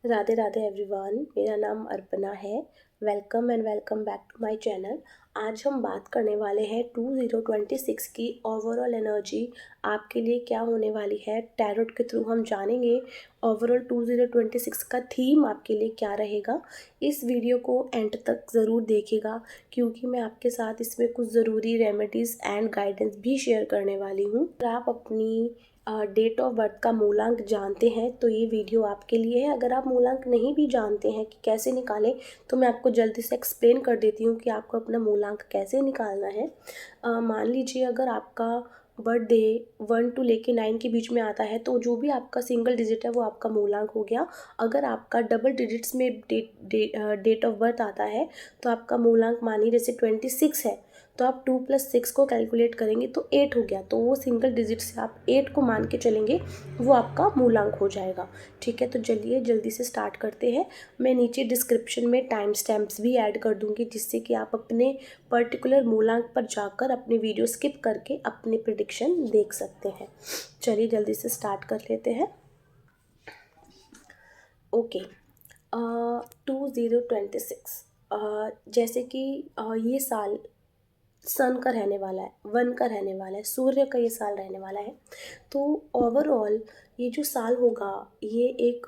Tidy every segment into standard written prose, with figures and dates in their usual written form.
Radhe Radhe everyone, मेरा नाम अर्पणा है। Welcome and welcome back to my channel. आज हम बात करने वाले हैं 2026 की ओवरऑल एनर्जी आपके लिए क्या होने वाली है। टैरोट के थ्रू हम जानेंगे ओवरऑल 2026 का थीम आपके लिए क्या रहेगा। इस वीडियो को एंड तक ज़रूर देखिएगा क्योंकि मैं आपके साथ इसमें कुछ ज़रूरी रेमेडीज़ एंड गाइडेंस भी शेयर करने वाली हूँ। अगर आप अपनी डेट ऑफ बर्थ का मूलांक जानते हैं तो ये वीडियो आपके लिए है। अगर आप मूलांक नहीं भी जानते हैं कि कैसे निकालें तो मैं आपको जल्दी से एक्सप्लेन कर देती हूँ कि आपको अपना मूलांक कैसे निकालना है। मान लीजिए अगर आपका बर्थडे 1 to लेके 9 के बीच में आता है तो जो भी आपका सिंगल डिजिट है वो आपका मूलांक हो गया। अगर आपका डबल डिजिट्स में डेट ऑफ बर्थ आता है तो आपका मूलांक मानिए जैसे 26 है तो आप 2 + 6 को कैलकुलेट करेंगे तो 8 हो गया। तो वो सिंगल डिजिट से आप 8 को मान के चलेंगे, वो आपका मूलांक हो जाएगा। ठीक है, तो चलिए जल्दी से स्टार्ट करते हैं। मैं नीचे डिस्क्रिप्शन में टाइम स्टैम्प्स भी ऐड कर दूंगी जिससे कि आप अपने पर्टिकुलर मूलांक पर जाकर अपने वीडियो स्किप करके अपने प्रिडिक्शन देख सकते हैं। चलिए जल्दी से स्टार्ट कर लेते हैं। ओके, 2026 जैसे कि ये साल सन का रहने वाला है, वन का रहने वाला है, सूर्य का ये साल रहने वाला है। तो ओवरऑल ये जो साल होगा ये एक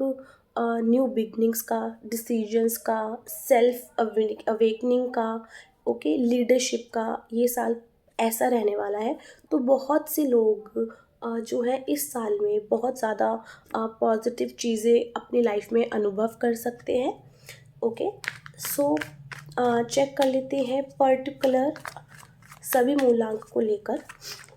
न्यू बिगनिंग्स का, डिसीजंस का, सेल्फ अवेकनिंग का, ओके, लीडरशिप का ये साल ऐसा रहने वाला है। तो बहुत से लोग जो है इस साल में बहुत ज़्यादा पॉजिटिव चीज़ें अपनी लाइफ में अनुभव कर सकते हैं। ओके, सो चेक कर लेते हैं पर्टिकुलर सभी मूलांक को लेकर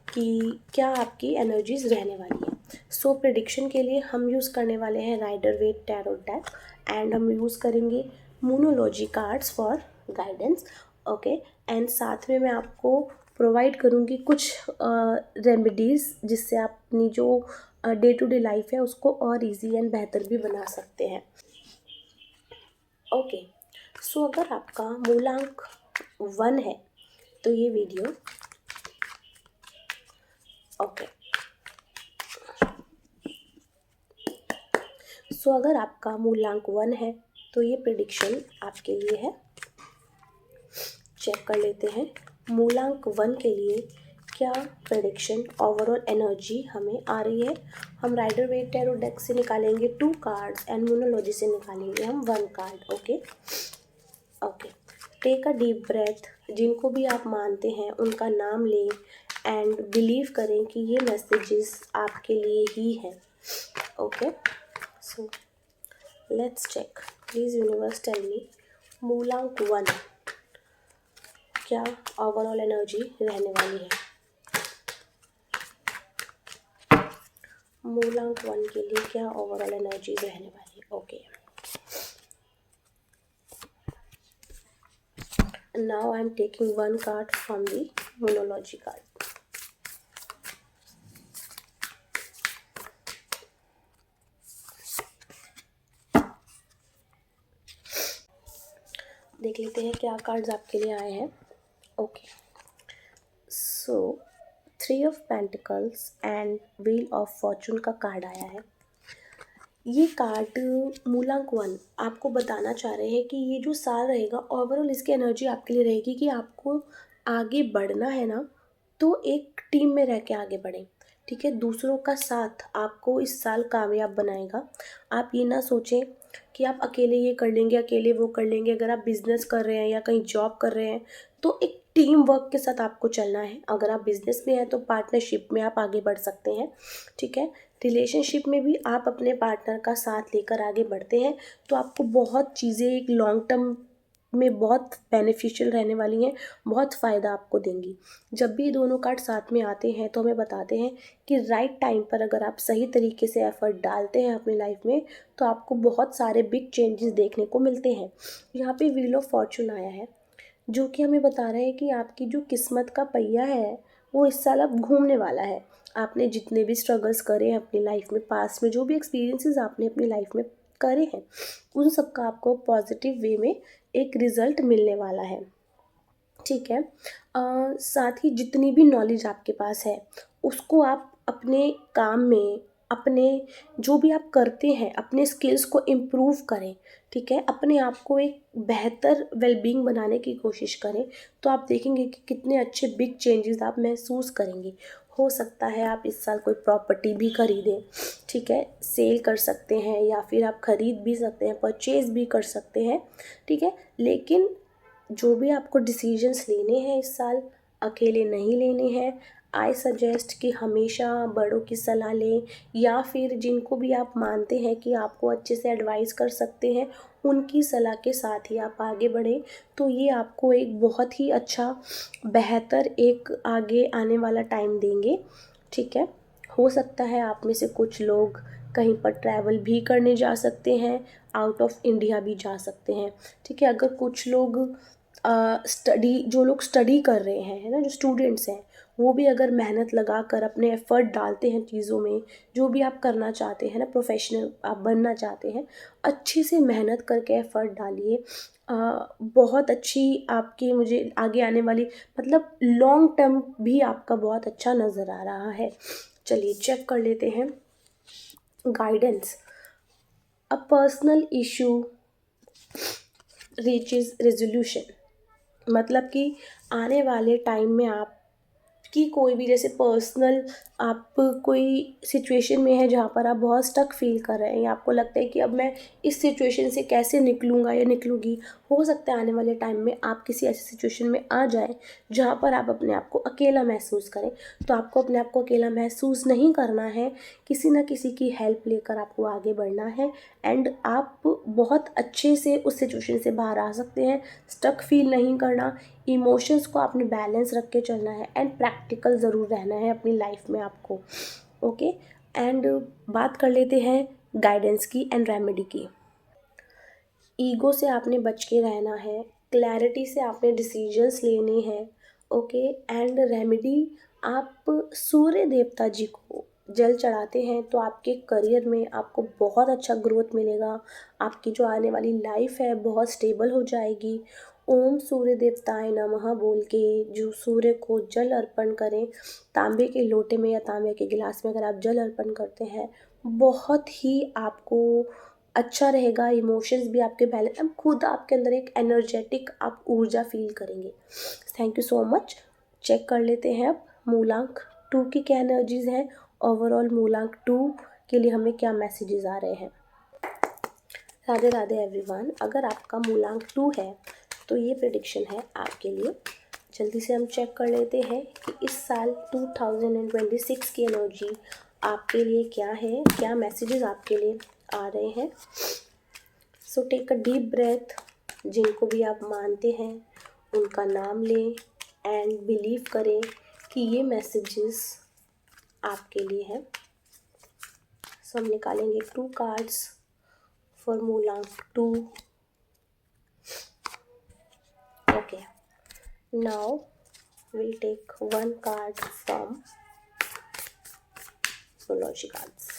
कि क्या आपकी एनर्जीज रहने वाली है। सो प्रिडिक्शन के लिए हम यूज़ करने वाले हैं Rider Waite tarot deck and हम यूज़ करेंगे Moonology cards for guidance. Okay, and साथ में मैं आपको प्रोवाइड करूँगी कुछ रेमेडीज़ जिससे आप अपनी जो डे टू डे लाइफ है उसको और इजी एंड बेहतर भी बना सकते हैं। ओके, सो अगर आपका मूलांक 1 है तो ये वीडियो ओके सो अगर आपका मूलांक 1 है तो ये प्रिडिक्शन आपके लिए है। चेक कर लेते हैं मूलांक 1 के लिए क्या प्रिडिक्शन ओवरऑल एनर्जी हमें आ रही है। हम राइडर वेट टैरोट डेक से निकालेंगे 2 कार्ड्स एंड मोनोलॉजी से निकालेंगे हम 1 card. Okay, take a deep breath. जिनको भी आप मानते हैं उनका नाम लें एंड बिलीव करें कि ये मैसेजेस आपके लिए ही हैं। Okay, so let's check. Please universe tell me मूलांक 1 क्या ओवरऑल एनर्जी रहने वाली है। मूलांक 1 के लिए क्या ओवरऑल एनर्जी रहने वाली है। Okay, now I am taking 1 card from the monology card. देख लेते हैं क्या कार्ड्स आपके लिए आए हैं। Okay, so 3 of pentacles and wheel of Fortune का कार्ड आया है। ये कार्ड मूलांक 1 आपको बताना चाह रहे हैं कि ये जो साल रहेगा ओवरऑल इसकी एनर्जी आपके लिए रहेगी कि आपको आगे बढ़ना है ना, तो एक टीम में रह के आगे बढ़ें। ठीक है, दूसरों का साथ आपको इस साल कामयाब बनाएगा। आप ये ना सोचें कि आप अकेले ये कर लेंगे, अकेले वो कर लेंगे। अगर आप बिजनेस कर रहे हैं या कहीं जॉब कर रहे हैं तो एक टीम वर्क के साथ आपको चलना है। अगर आप बिजनेस में हैं तो पार्टनरशिप में आप आगे बढ़ सकते हैं। ठीक है, रिलेशनशिप में भी आप अपने पार्टनर का साथ लेकर आगे बढ़ते हैं तो आपको बहुत चीज़ें एक लॉन्ग टर्म में बहुत बेनिफिशियल रहने वाली हैं, बहुत फ़ायदा आपको देंगी। जब भी दोनों कार्ड साथ में आते हैं तो हमें बताते हैं कि राइट टाइम पर अगर आप सही तरीके से एफर्ट डालते हैं अपनी लाइफ में तो आपको बहुत सारे बिग चेंजेस देखने को मिलते हैं। यहाँ पे व्हील ऑफ फॉर्चून आया है जो कि हमें बता रहा है कि आपकी जो किस्मत का पहिया है वो इस साल अब घूमने वाला है। आपने जितने भी स्ट्रगल्स करे हैं अपनी लाइफ में, पास्ट में जो भी एक्सपीरियंसेस आपने अपनी लाइफ में करे हैं, उन सब का आपको पॉजिटिव वे में एक रिज़ल्ट मिलने वाला है। ठीक है, साथ ही जितनी भी नॉलेज आपके पास है उसको आप अपने काम में अपने जो भी आप करते हैं अपने स्किल्स को इम्प्रूव करें, ठीक है, अपने आप को एक बेहतर वेलबींग बनाने की कोशिश करें, तो आप देखेंगे कि कितने अच्छे बिग चेंजेस आप महसूस करेंगे। हो सकता है आप इस साल कोई प्रॉपर्टी भी खरीदें, ठीक है, सेल कर सकते हैं या फिर आप खरीद भी सकते हैं, परचेज भी कर सकते हैं, ठीक है। लेकिन जो भी आपको डिसीजंस लेने हैं इस साल, अकेले नहीं लेने हैं। आई सजेस्ट कि हमेशा बड़ों की सलाह लें, या फिर जिनको भी आप मानते हैं कि आपको अच्छे से एडवाइस कर सकते हैं, उनकी सलाह के साथ ही आप आगे बढ़ें। तो ये आपको एक बहुत ही अच्छा बेहतर एक आगे आने वाला टाइम देंगे, ठीक है। हो सकता है आप में से कुछ लोग कहीं पर ट्रैवल भी करने जा सकते हैं, आउट ऑफ इंडिया भी जा सकते हैं, ठीक है। अगर कुछ लोग जो लोग स्टडी कर रहे हैं, है ना, जो स्टूडेंट्स हैं, वो भी अगर मेहनत लगा कर अपने एफ़र्ट डालते हैं चीज़ों में, जो भी आप करना चाहते हैं ना, प्रोफेशनल आप बनना चाहते हैं, अच्छे से मेहनत करके एफ़र्ट डालिए। बहुत अच्छी आपकी मुझे आगे आने वाली मतलब लॉन्ग टर्म भी आपका बहुत अच्छा नज़र आ रहा है। चलिए चेक कर लेते हैं guidance. A personal issue reaches resolution, मतलब कि आने वाले टाइम में आपकी कोई भी जैसे पर्सनल आप कोई सिचुएशन में है जहाँ पर आप बहुत स्टक फील कर रहे हैं, या आपको लगता है कि अब मैं इस सिचुएशन से कैसे निकलूँगा या निकलूँगी। हो सकता है आने वाले टाइम में आप किसी ऐसी सिचुएशन में आ जाए जहाँ पर आप अपने आप को अकेला महसूस करें। तो आपको अपने आप को अकेला महसूस नहीं करना है, किसी ना किसी की हेल्प लेकर आपको आगे बढ़ना है, एंड आप बहुत अच्छे से उस सिचुएशन से बाहर आ सकते हैं। स्टक फील नहीं करना, इमोशंस को आपने बैलेंस रख के चलना है, एंड प्रैक्टिकल ज़रूर रहना है अपनी लाइफ में आपको, ओके। एंड बात कर लेते हैं गाइडेंस की एंड रेमेडी की। ईगो से आपने बच के रहना है, क्लैरिटी से आपने डिसीजंस लेने हैं, ओके। एंड रेमेडी, आप सूर्य देवता जी को जल चढ़ाते हैं तो आपके करियर में आपको बहुत अच्छा ग्रोथ मिलेगा, आपकी जो आने वाली लाइफ है बहुत स्टेबल हो जाएगी। ओम सूर्य देवताय नमः बोल के जो सूर्य को जल अर्पण करें, तांबे के लोटे में या तांबे के गिलास में अगर आप जल अर्पण करते हैं, बहुत ही आपको अच्छा रहेगा। इमोशंस भी आपके बैलेंस, अब खुद आपके अंदर एक एनर्जेटिक आप ऊर्जा फील करेंगे। Thank you so much. Check कर लेते हैं अब मूलांक 2 की क्या एनर्जीज हैं, ओवरऑल मूलांक 2 के लिए हमें क्या मैसेजेस आ रहे हैं। राधे राधे एवरीवन। अगर आपका मूलांक 2 है तो ये प्रेडिक्शन है आपके लिए। जल्दी से हम चेक कर लेते हैं कि इस साल 2026 की एनर्जी आपके लिए क्या है, क्या मैसेजेस आपके लिए आ रहे हैं। So take a deep breath. जिनको भी आप मानते हैं उनका नाम लें एंड बिलीव करें कि ये मैसेजेस आपके लिए हैं। सो हम निकालेंगे 2 कार्ड्स फॉर मूलांक 2। Okay, now we'll take one card from astrology cards.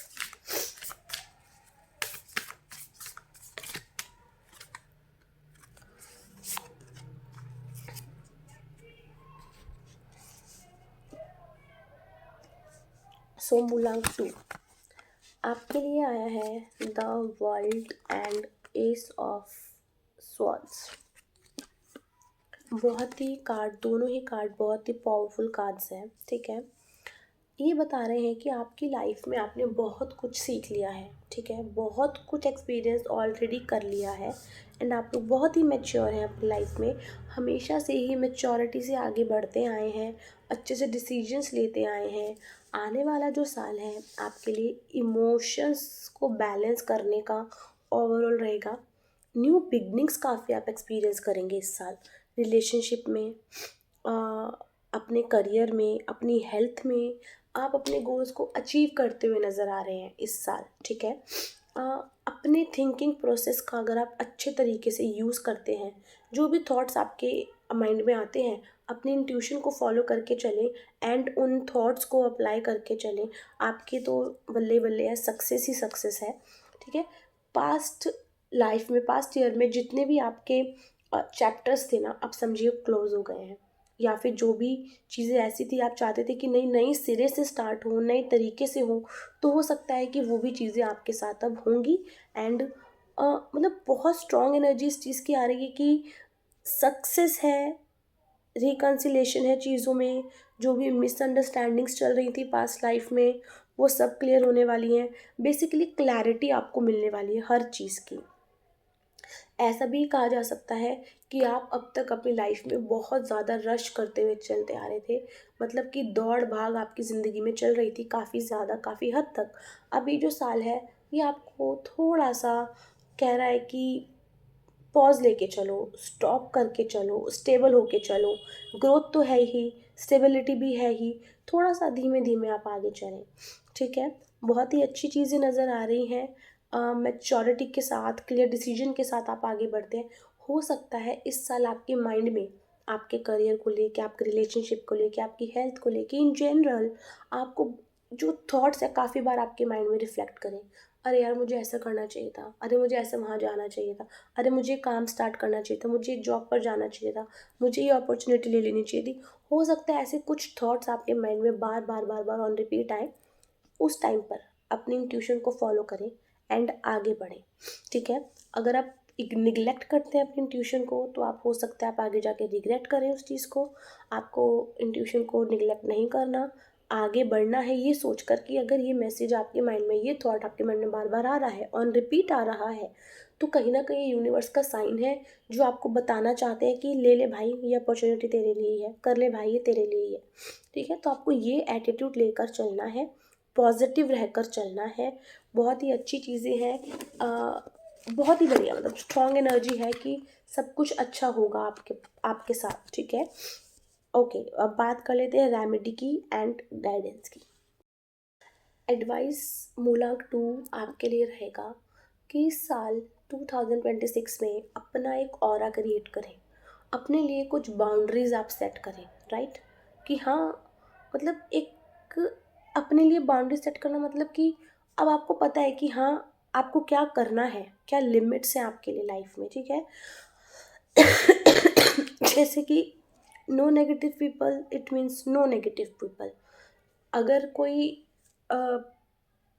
So मूलांक 2 आपके लिए आया है the world and S of swords. बहुत ही कार्ड, दोनों ही कार्ड बहुत ही पावरफुल कार्ड्स हैं, ठीक है। ये बता रहे हैं कि आपकी लाइफ में आपने बहुत कुछ सीख लिया है, ठीक है, बहुत कुछ एक्सपीरियंस ऑलरेडी कर लिया है, एंड आप लोग बहुत ही मैच्योर हैं अपनी लाइफ में। हमेशा से ही मैच्योरिटी से आगे बढ़ते आए हैं, अच्छे से डिसीजंस लेते आए हैं। आने वाला जो साल है आपके लिए इमोशंस को बैलेंस करने का ओवरऑल रहेगा। न्यू बिगनिंग्स काफ़ी आप एक्सपीरियंस करेंगे इस साल, रिलेशनशिप में, अपने करियर में, अपनी हेल्थ में। आप अपने गोल्स को अचीव करते हुए नज़र आ रहे हैं इस साल, ठीक है। अपने थिंकिंग प्रोसेस का अगर आप अच्छे तरीके से यूज़ करते हैं, जो भी थॉट्स आपके माइंड में आते हैं, अपने इंट्यूशन को फॉलो करके चलें एंड उन थॉट्स को अप्लाई करके चलें, आपकी तो बल्ले बल्ले है, सक्सेस ही सक्सेस है, ठीक है। पास्ट लाइफ में, पास्ट ईयर में जितने भी आपके चैप्टर्स थे ना, आप समझिए क्लोज हो गए हैं। या फिर जो भी चीज़ें ऐसी थी आप चाहते थे कि नई नई सिरे से स्टार्ट हो, नए तरीके से हो, तो हो सकता है कि वो भी चीज़ें आपके साथ अब होंगी। एंड मतलब बहुत स्ट्रॉन्ग एनर्जी इस चीज़ की आ रही है कि सक्सेस है, रिकन्सिलेशन है चीज़ों में, जो भी मिसअंडरस्टैंडिंग्स चल रही थी पास्ट लाइफ में वो सब क्लियर होने वाली हैं। बेसिकली क्लैरिटी आपको मिलने वाली है हर चीज़ की। ऐसा भी कहा जा सकता है कि आप अब तक अपनी लाइफ में बहुत ज़्यादा रश करते हुए चलते आ रहे थे, मतलब कि दौड़ भाग आपकी ज़िंदगी में चल रही थी काफ़ी ज़्यादा, काफ़ी हद तक। अभी जो साल है ये आपको थोड़ा सा कह रहा है कि पॉज़ लेके चलो, स्टॉप करके चलो, स्टेबल होके चलो। ग्रोथ तो है ही, स्टेबिलिटी भी है ही, थोड़ा-सा धीमे-धीमे आप आगे चलें, ठीक है? बहुत ही अच्छी चीज़ें नज़र आ रही हैं। मैच्योरिटी के साथ, क्लियर डिसीजन के साथ आप आगे बढ़ते हैं। हो सकता है इस साल आपके माइंड में, आपके करियर को लेके, आपके रिलेशनशिप को लेके, आपकी हेल्थ को लेके, इन जनरल आपको जो थॉट्स हैं काफ़ी बार आपके माइंड में रिफ्लेक्ट करें। अरे यार मुझे ऐसा करना चाहिए था, अरे मुझे ऐसे वहाँ जाना चाहिए था, अरे मुझे काम स्टार्ट करना चाहिए था, मुझे जॉब पर जाना चाहिए था, मुझे ये अपॉर्चुनिटी ले लेनी चाहिए थी। हो सकता है ऐसे कुछ थॉट्स आपके माइंड में बार बार बार बार ऑन रिपीट आए। उस टाइम पर अपनी इंट्यूशन को फॉलो करें एंड आगे बढ़ें, ठीक है? अगर आप निगलेक्ट करते हैं अपनी इंट्यूशन को तो आप हो सकता है आप आगे जाके रिग्रेट करें उस चीज़ को। आपको इंट्यूशन को निगलेक्ट नहीं करना, आगे बढ़ना है ये सोच कर कि अगर ये मैसेज आपके माइंड में, ये थॉट आपके माइंड में बार बार आ रहा है, ऑन रिपीट आ रहा है, तो कहीं ना कहीं यूनिवर्स का साइन है जो आपको बताना चाहते हैं कि ले ले भाई, ये अपॉर्चुनिटी तेरे लिए ही है, कर ले भाई ये तेरे लिए ही है, ठीक है? तो आपको ये एटीट्यूड लेकर चलना है, पॉजिटिव रहकर चलना है। बहुत ही अच्छी चीज़ें हैं, बहुत ही बढ़िया, मतलब स्ट्रॉन्ग एनर्जी है कि सब कुछ अच्छा होगा आपके आपके साथ, ठीक है? ओके, अब बात कर लेते हैं रेमेडी की एंड गाइडेंस की। एडवाइस मूलांक 2 आपके लिए रहेगा कि इस साल 2026 में अपना एक ऑरा क्रिएट करें, अपने लिए कुछ बाउंड्रीज आप सेट करें, राइट? कि हाँ, मतलब एक अपने लिए बाउंड्री सेट करना मतलब कि अब आपको पता है कि हाँ आपको क्या करना है, क्या लिमिट्स हैं आपके लिए लाइफ में, ठीक है? जैसे कि no negative people, it means no negative people. अगर कोई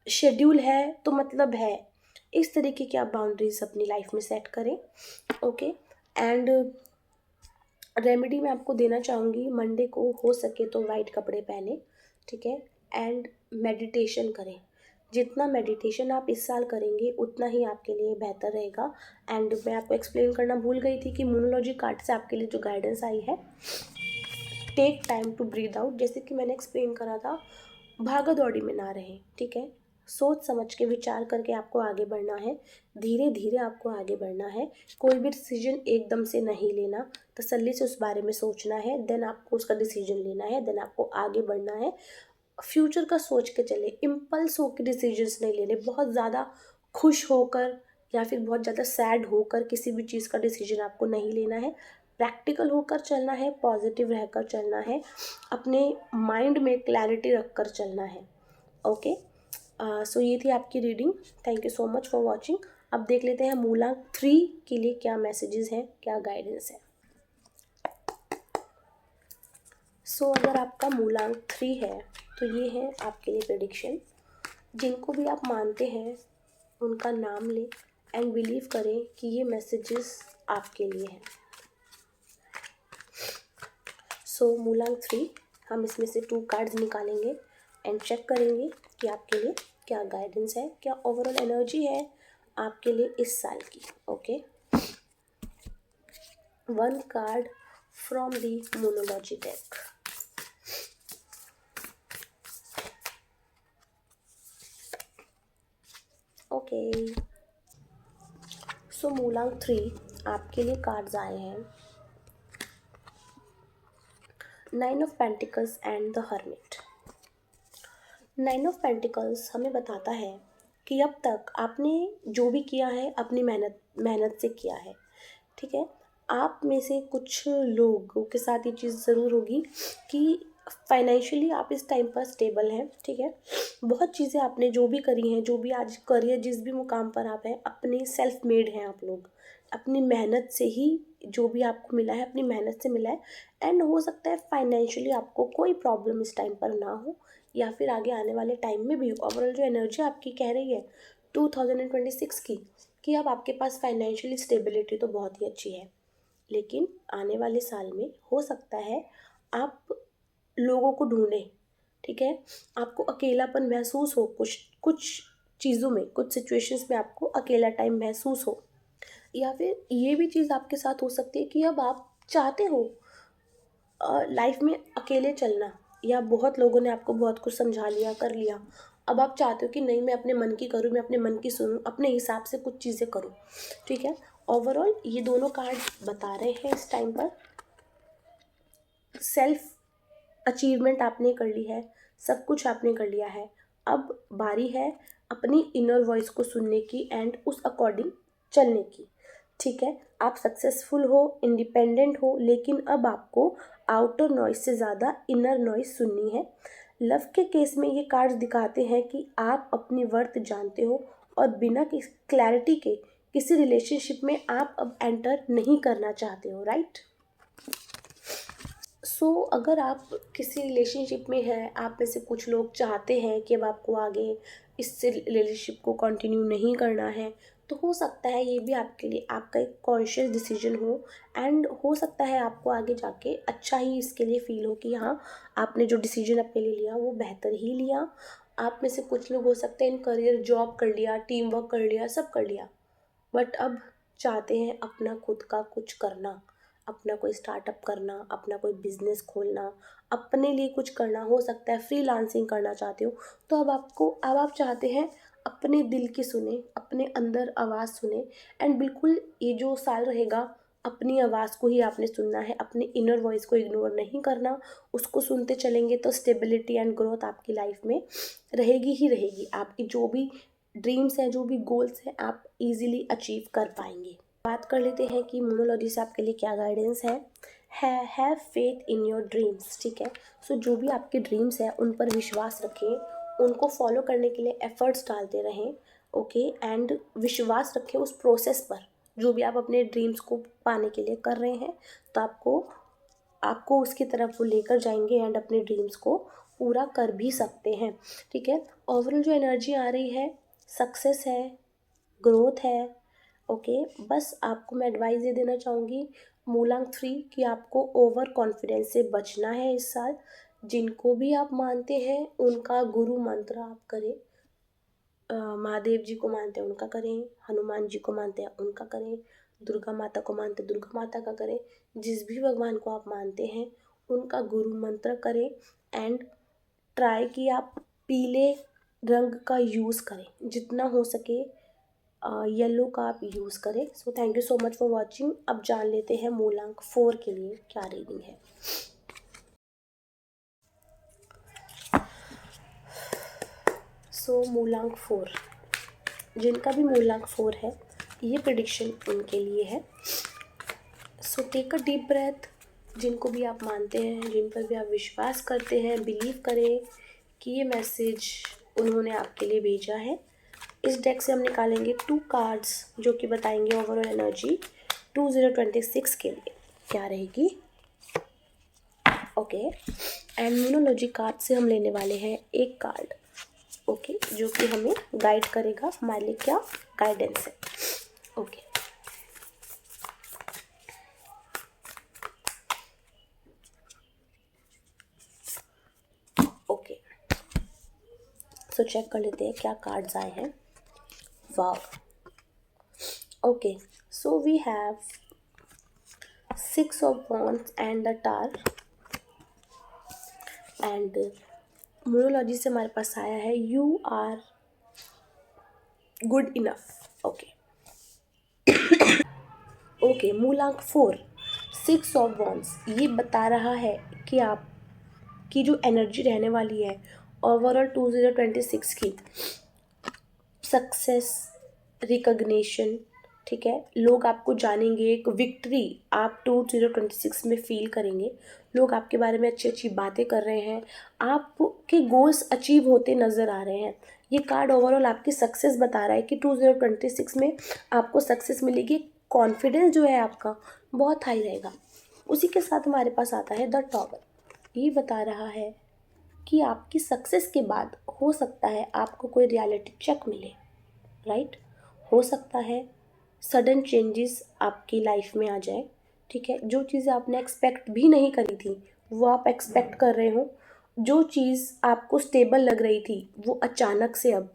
शेड्यूल है तो मतलब है, इस तरीके की आप बाउंड्रीज अपनी लाइफ में सेट करें, ओके? एंड रेमेडी मैं आपको देना चाहूँगी, मंडे को हो सके तो वाइट कपड़े पहने, ठीक है? एंड मेडिटेशन करें। जितना मेडिटेशन आप इस साल करेंगे उतना ही आपके लिए बेहतर रहेगा। एंड मैं आपको एक्सप्लेन करना भूल गई थी कि मोनोलॉजी कार्ड से आपके लिए जो गाइडेंस आई है, take time to breathe out, जैसे कि मैंने एक्सप्लेन करा था, भागा दौड़ी में ना रहें, ठीक है? सोच समझ के विचार करके आपको आगे बढ़ना है, धीरे धीरे आपको आगे बढ़ना है। कोई भी डिसीजन एकदम से नहीं लेना, तसल्ली से उस बारे में सोचना है, देन आपको उसका डिसीजन लेना है, देन आपको आगे बढ़ना है। फ्यूचर का सोच के चले, इम्पल्स होकर डिसीजंस नहीं लेने, बहुत ज़्यादा खुश होकर या फिर बहुत ज़्यादा सैड होकर किसी भी चीज़ का डिसीजन आपको नहीं लेना है। प्रैक्टिकल होकर चलना है, पॉजिटिव रहकर चलना है, अपने माइंड में क्लैरिटी रख कर चलना है, ओके? सो ये थी आपकी reading. Thank you so much for watching. अब देख लेते हैं मूलांक 3 के लिए क्या मैसेजेस हैं, क्या गाइडेंस है। सो अगर आपका मूलांक 3 है तो ये है आपके लिए प्रेडिक्शन। जिनको भी आप मानते हैं उनका नाम लें एंड बिलीव करें कि ये मैसेजेस आपके लिए हैं। सो मूलांक 3, हम इसमें से 2 कार्ड्स निकालेंगे एंड चेक करेंगे कि आपके लिए क्या गाइडेंस है, क्या ओवरऑल एनर्जी है आपके लिए इस साल की, okay? 1 card from the Moonology deck. Okay, so मूलांक 3 आपके लिए कार्ड्स आए हैं, 9 of pentacles and the hermit. 9 of pentacles हमें बताता है कि अब तक आपने जो भी किया है अपनी मेहनत मेहनत से किया है, ठीक है? आप में से कुछ लोगों के साथ ये चीज़ ज़रूर होगी कि फाइनेंशियली आप इस टाइम पर स्टेबल हैं, ठीक है। बहुत चीज़ें आपने जो भी करी हैं, जो भी आज करियर जिस भी मुकाम पर आप हैं, अपने सेल्फ मेड हैं आप लोग। अपनी मेहनत से ही जो भी आपको मिला है, अपनी मेहनत से मिला है। एंड हो सकता है फाइनेंशियली आपको कोई प्रॉब्लम इस टाइम पर ना हो, या फिर आगे आने वाले टाइम में भी हो। ओवरऑल जो एनर्जी आपकी कह रही है 2026 की, कि अब आपके पास फाइनेंशियली स्टेबिलिटी तो बहुत ही अच्छी है, लेकिन आने वाले साल में हो सकता है आप लोगों को ढूंढें, ठीक है। आपको अकेलापन महसूस हो, कुछ कुछ चीज़ों में, कुछ सिचुएशंस में आपको अकेला टाइम महसूस हो, या फिर ये भी चीज़ आपके साथ हो सकती है कि अब आप चाहते हो लाइफ में अकेले चलना, या बहुत लोगों ने आपको बहुत कुछ समझा लिया, कर लिया। अब आप चाहते हो कि नहीं, मैं अपने मन की करूँ, मैं अपने मन की सुनूँ, अपने हिसाब से कुछ चीज़ें करूँ, ठीक है। ओवरऑल ये दोनों कार्ड बता रहे हैं इस टाइम पर सेल्फ अचीवमेंट आपने कर ली है, सब कुछ आपने कर लिया है। अब बारी है अपनी इनर वॉइस को सुनने की एंड उस अकॉर्डिंग चलने की, ठीक है। आप सक्सेसफुल हो, इंडिपेंडेंट हो, लेकिन अब आपको आउटर नॉइस से ज़्यादा इनर नॉइस सुननी है। लव के केस में ये कार्ड्स दिखाते हैं कि आप अपनी वर्थ जानते हो, और बिना क्लैरिटी के किसी रिलेशनशिप में आप अब एंटर नहीं करना चाहते हो, राइट। अगर आप किसी रिलेशनशिप में हैं, आप में से कुछ लोग चाहते हैं कि अब आपको आगे इस रिलेशनशिप को कंटिन्यू नहीं करना है, तो हो सकता है ये भी आपके लिए आपका एक कॉन्शियस डिसीजन हो। एंड हो सकता है आपको आगे जाके अच्छा ही इसके लिए फील हो कि हाँ, आपने जो डिसीजन अपने लिए लिया वो बेहतर ही लिया। आप में से कुछ लोग हो सकते हैं इन करियर जॉब कर लिया, टीम वर्क कर लिया, सब कर लिया, बट अब चाहते हैं अपना खुद का कुछ करना, अपना कोई स्टार्टअप करना, अपना कोई बिजनेस खोलना, अपने लिए कुछ करना। हो सकता है फ्रीलांसिंग करना चाहते हो, तो अब आप चाहते हैं अपने दिल की सुने, अपने अंदर आवाज़ सुने। एंड बिल्कुल ये जो साल रहेगा, अपनी आवाज़ को ही आपने सुनना है, अपने इनर वॉइस को इग्नोर नहीं करना। उसको सुनते चलेंगे तो स्टेबिलिटी एंड ग्रोथ आपकी लाइफ में रहेगी ही रहेगी। आपकी जो भी ड्रीम्स हैं, जो भी गोल्स हैं, आप इजीली अचीव कर पाएंगे। बात कर लेते हैं कि मोनोलॉजी से आपके लिए क्या गाइडेंस है have faith in your dreams, ठीक है। जो भी आपके ड्रीम्स हैं उन पर विश्वास रखें, उनको फॉलो करने के लिए एफर्ट्स डालते रहें, ओके। एंड विश्वास रखें उस प्रोसेस पर, जो भी आप अपने ड्रीम्स को पाने के लिए कर रहे हैं, तो आपको उसकी तरफ वो लेकर जाएंगे एंड अपने ड्रीम्स को पूरा कर भी सकते हैं, ठीक है। ओवरऑल जो एनर्जी आ रही है, सक्सेस है, ग्रोथ है, ओके। बस आपको मैं एडवाइस ये देना चाहूँगी मूलांक 3 कि आपको ओवर कॉन्फिडेंस से बचना है इस साल। जिनको भी आप मानते हैं उनका गुरु मंत्र आप करें। महादेव जी को मानते हैं उनका करें, हनुमान जी को मानते हैं उनका करें, दुर्गा माता को मानते हैं दुर्गा माता का करें। जिस भी भगवान को आप मानते हैं उनका गुरु मंत्र करें। एंड ट्राई कि आप पीले रंग का यूज़ करें, जितना हो सके येलो का आप यूज़ करें। Thank you so much for watching. अब जान लेते हैं मूलांक 4 के लिए क्या रीडिंग है। मूलांक 4, जिनका भी मूलांक 4 है, ये प्रेडिक्शन उनके लिए है। Take a deep breath. जिनको भी आप मानते हैं, जिन पर भी आप विश्वास करते हैं, बिलीव करें कि ये मैसेज उन्होंने आपके लिए भेजा है। इस डेक से हम निकालेंगे 2 कार्ड्स जो कि बताएंगे ओवरऑल एनर्जी 2026 के लिए क्या रहेगी, ओके। एंड न्यूमरोलॉजी कार्ड से हम लेने वाले हैं एक कार्ड, ओके, जो कि हमें गाइड करेगा हमारे लिए क्या गाइडेंस है, ओके। ओके, चेक कर लेते हैं क्या कार्ड्स आए हैं। Wow, okay, we have 6 of wands and the tower। And Moonology से हमारे पास आया है you are good enough, okay. Okay, मूलांक 4 6 ऑफ वॉन्ड्स ये बता रहा है कि आप की जो एनर्जी रहने वाली है ओवरऑल 2026 की, सक्सेस, रिकग्निशन, ठीक है, लोग आपको जानेंगे, एक विक्ट्री आप 2026 में फील करेंगे। लोग आपके बारे में अच्छी अच्छी बातें कर रहे हैं, आपके गोल्स अचीव होते नज़र आ रहे हैं। ये कार्ड ओवरऑल आपकी सक्सेस बता रहा है कि 2026 में आपको सक्सेस मिलेगी। कॉन्फिडेंस जो है आपका बहुत हाई रहेगा। उसी के साथ हमारे पास आता है द टॉवर। ये बता रहा है कि आपकी सक्सेस के बाद हो सकता है आपको कोई रियलिटी चेक मिले, राइट। हो सकता है सडन चेंजेस आपकी लाइफ में आ जाए, ठीक है। जो चीज़ें आपने एक्सपेक्ट भी नहीं करी थी वो आप एक्सपेक्ट कर रहे हो। जो चीज़ आपको स्टेबल लग रही थी वो अचानक से अब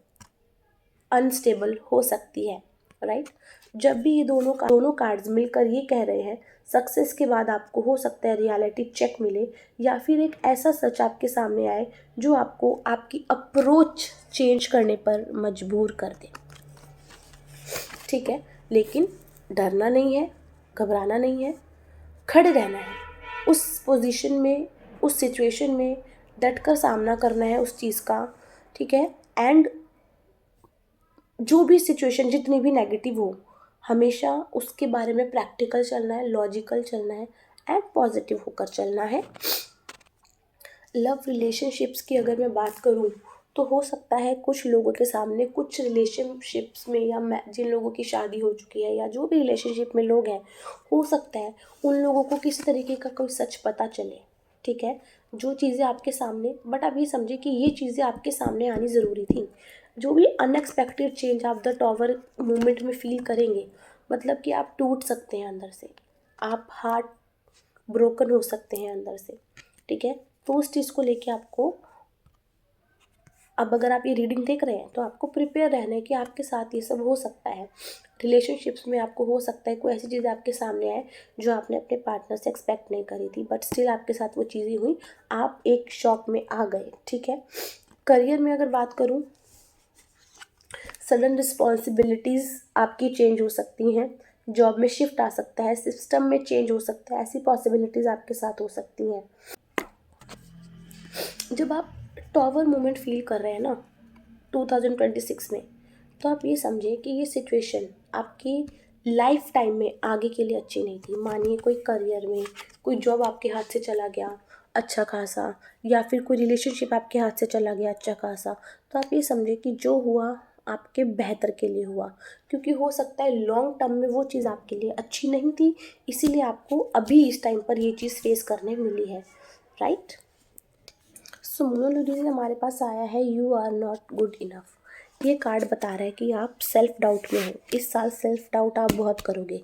अनस्टेबल हो सकती है, राइट। जब भी ये दोनों कार्ड्स मिलकर ये कह रहे हैं सक्सेस के बाद आपको हो सकता है रियलिटी चेक मिले, या फिर एक ऐसा सच आपके सामने आए जो आपको आपकी अप्रोच चेंज करने पर मजबूर कर दे, ठीक है। लेकिन डरना नहीं है, घबराना नहीं है, खड़े रहना है उस पोजीशन में, उस सिचुएशन में डट कर सामना करना है उस चीज़ का, ठीक है। एंड जो भी सिचुएशन जितनी भी नेगेटिव हो, हमेशा उसके बारे में प्रैक्टिकल चलना है, लॉजिकल चलना है एंड पॉजिटिव होकर चलना है। लव रिलेशनशिप्स की अगर मैं बात करूँ तो हो सकता है कुछ लोगों के सामने, कुछ रिलेशनशिप्स में या जिन लोगों की शादी हो चुकी है या जो भी रिलेशनशिप में लोग हैं, हो सकता है उन लोगों को किसी तरीके का कोई सच पता चले, ठीक है। जो चीज़ें आपके सामने, बट आप ये समझे कि ये चीज़ें आपके सामने आनी ज़रूरी थी। जो भी अनएक्सपेक्टेड चेंज आप द टॉवर मोमेंट में फील करेंगे, मतलब कि आप टूट सकते हैं अंदर से, आप हार्ट ब्रोकन हो सकते हैं अंदर से, ठीक है। तो उस चीज़ को लेके आपको, अब अगर आप ये रीडिंग देख रहे हैं तो आपको प्रिपेयर रहना है कि आपके साथ ये सब हो सकता है। रिलेशनशिप्स में आपको हो सकता है कोई ऐसी चीज़ आपके सामने आए जो आपने अपने पार्टनर से एक्सपेक्ट नहीं करी थी, बट स्टिल आपके साथ वो चीज़ें हुई, आप एक शॉक में आ गए, ठीक है। करियर में अगर बात करूँ, सडन रिस्पॉन्सिबिलिटीज़ आपकी चेंज हो सकती हैं, जॉब में शिफ्ट आ सकता है, सिस्टम में चेंज हो सकता है, ऐसी पॉसिबिलिटीज़ आपके साथ हो सकती हैं। जब आप टॉवर मोमेंट फील कर रहे हैं ना 2026 में, तो आप ये समझिए कि ये सिचुएशन आपकी लाइफ टाइम में आगे के लिए अच्छी नहीं थी। मानिए कोई करियर में कोई जॉब आपके हाथ से चला गया अच्छा खासा, या फिर कोई रिलेशनशिप आपके हाथ से चला गया अच्छा खासा, तो आप ये समझिए कि जो हुआ आपके बेहतर के लिए हुआ, क्योंकि हो सकता है लॉन्ग टर्म में वो चीज़ आपके लिए अच्छी नहीं थी, इसीलिए आपको अभी इस टाइम पर ये चीज़ फेस करने मिली है, राइट। सो मोनोलॉजी से हमारे पास आया है you are not good enough. ये कार्ड बता रहा है कि आप सेल्फ डाउट में हो। इस साल सेल्फ डाउट आप बहुत करोगे,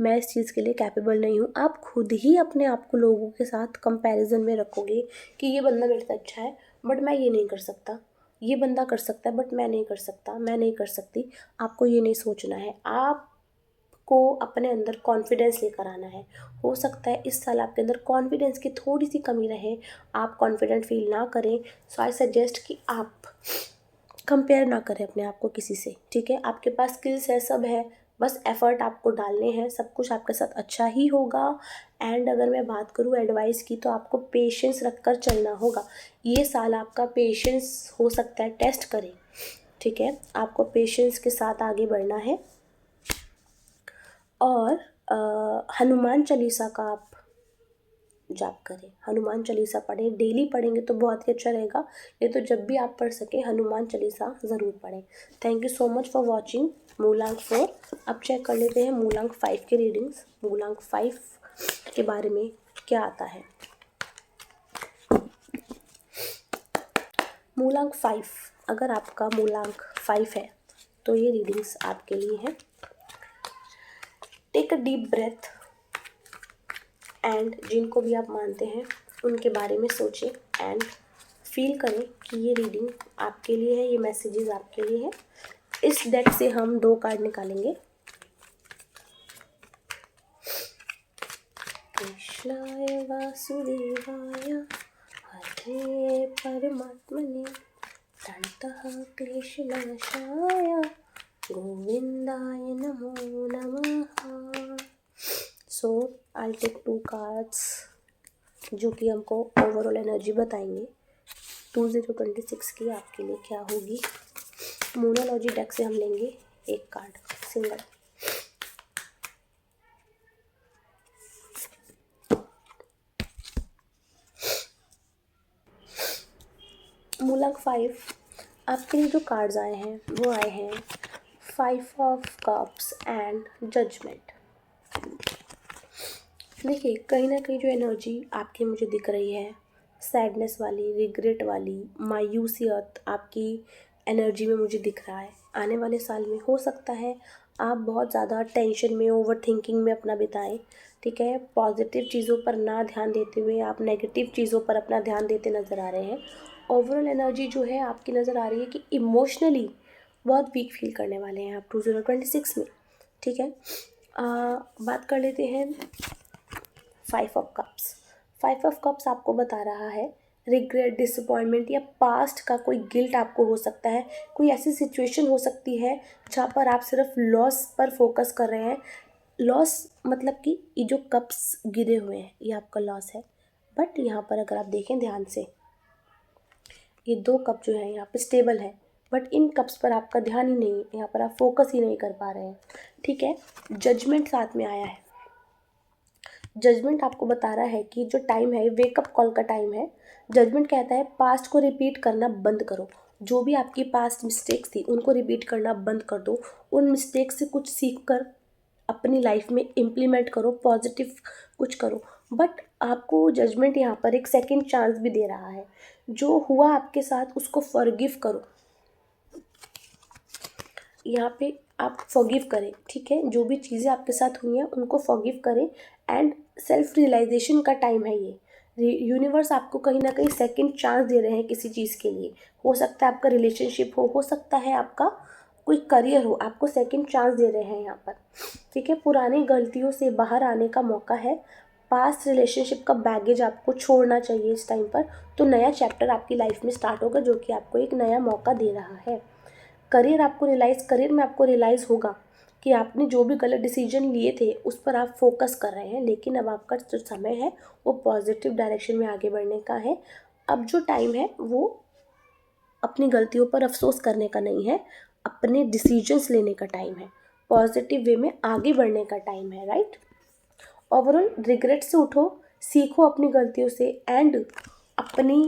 मैं इस चीज़ के लिए कैपेबल नहीं हूँ। आप खुद ही अपने आप को लोगों के साथ कंपैरिजन में रखोगे कि ये बंदा मेरे से अच्छा है बट मैं ये नहीं कर सकता, ये बंदा कर सकता है बट मैं नहीं कर सकता, मैं नहीं कर सकती। आपको ये नहीं सोचना है, आप को अपने अंदर कॉन्फिडेंस लेकर आना है। हो सकता है इस साल आपके अंदर कॉन्फिडेंस की थोड़ी सी कमी रहे, आप कॉन्फिडेंट फील ना करें। सो आई सजेस्ट कि आप कंपेयर ना करें अपने आप को किसी से, ठीक है। आपके पास स्किल्स है, सब है, बस एफर्ट आपको डालने हैं, सब कुछ आपके साथ अच्छा ही होगा। एंड अगर मैं बात करूँ एडवाइस की, तो आपको पेशेंस रख कर चलना होगा। ये साल आपका पेशेंस हो सकता है टेस्ट करें, ठीक है। आपको पेशेंस के साथ आगे बढ़ना है। और हनुमान चालीसा का आप जाप करें, हनुमान चालीसा पढ़ें, डेली पढ़ेंगे तो बहुत ही अच्छा रहेगा, नहीं तो जब भी आप पढ़ सकें हनुमान चालीसा ज़रूर पढ़ें। Thank you so much for watching मूलांक 4। अब चेक कर लेते हैं मूलांक 5 के रीडिंग्स। मूलांक 5 के बारे में क्या आता है। मूलांक 5, अगर आपका मूलांक 5 है तो ये रीडिंग्स आपके लिए हैं। Take a deep breath and जिनको भी आप मानते हैं उनके बारे में सोचें एंड फील करें कि ये रीडिंग आपके लिए है, ये मैसेजेस आपके लिए है। इस डेक से हम 2 कार्ड निकालेंगे। कृष्णाय वासुदेवाय हरे परमात्मने प्रणतः क्लेशनाशाय गोविंदाय नमो नमः। सो आई टेक 2 कार्ड्स जो कि हमको ओवरऑल एनर्जी बताएंगे 2026 की आपके लिए क्या होगी। मोनोलॉजी डेक से हम लेंगे 1 कार्ड सिंगल। मूलांक 5 आपके लिए जो कार्ड्स आए हैं वो आए हैं 5 ऑफ कप्स एंड जजमेंट। देखिए कहीं ना कहीं जो एनर्जी आपकी मुझे दिख रही है सैडनेस वाली, रिग्रेट वाली, मायूसियत आपकी एनर्जी में मुझे दिख रहा है। आने वाले साल में हो सकता है आप बहुत ज़्यादा टेंशन में, ओवर थिंकिंग में अपना बिताएं। ठीक है, पॉजिटिव चीज़ों पर ना ध्यान देते हुए आप नेगेटिव चीज़ों पर अपना ध्यान देते नज़र आ रहे हैं। ओवरऑल एनर्जी जो है आपकी नज़र आ रही है कि इमोशनली बहुत वीक फील करने वाले हैं आप 2026 में। ठीक है, बात कर लेते हैं 5 ऑफ कप्स आपको बता रहा है रिग्रेट, डिसअपॉइंटमेंट या पास्ट का कोई गिल्ट आपको हो सकता है। कोई ऐसी सिचुएशन हो सकती है जहाँ पर आप सिर्फ लॉस पर फोकस कर रहे हैं। लॉस मतलब कि ये जो कप्स गिरे हुए हैं ये आपका लॉस है। बट यहाँ पर अगर आप देखें ध्यान से, ये 2 कप जो है यहाँ पे स्टेबल है, बट इन कप्स पर आपका ध्यान ही नहीं है, यहाँ पर आप फोकस ही नहीं कर पा रहे हैं। ठीक है, जजमेंट साथ में आया है। जजमेंट आपको बता रहा है कि जो टाइम है ये वेकअप कॉल का टाइम है। जजमेंट कहता है पास्ट को रिपीट करना बंद करो। जो भी आपकी पास्ट मिस्टेक्स थी उनको रिपीट करना बंद कर दो। उन मिस्टेक से कुछ सीख कर अपनी लाइफ में इम्प्लीमेंट करो, पॉजिटिव कुछ करो। बट आपको जजमेंट यहाँ पर एक सेकंड चांस भी दे रहा है। जो हुआ आपके साथ उसको फॉरगिव करो। यहाँ पे आप फॉरगिव करें। ठीक है, जो भी चीज़ें आपके साथ हुई हैं उनको फॉरगिव करें। एंड सेल्फ रियलाइजेशन का टाइम है ये। यूनिवर्स आपको कहीं ना कहीं सेकंड चांस दे रहे हैं किसी चीज़ के लिए। हो सकता है आपका रिलेशनशिप हो सकता है आपका कोई करियर हो, आपको सेकंड चांस दे रहे हैं यहाँ पर। ठीक है, पुरानी गलतियों से बाहर आने का मौका है। पास्ट रिलेशनशिप का बैगेज आपको छोड़ना चाहिए इस टाइम पर। तो नया चैप्टर आपकी लाइफ में स्टार्ट होगा जो कि आपको एक नया मौका दे रहा है। करियर में आपको रियलाइज़ होगा कि आपने जो भी गलत डिसीजन लिए थे उस पर आप फोकस कर रहे हैं। लेकिन अब आपका जो समय है वो पॉजिटिव डायरेक्शन में आगे बढ़ने का है। अब जो टाइम है वो अपनी गलतियों पर अफसोस करने का नहीं है, अपने डिसीजंस लेने का टाइम है, पॉजिटिव वे में आगे बढ़ने का टाइम है। राइट, ओवरऑल रिग्रेट से उठो, सीखो अपनी गलतियों से। एंड अपनी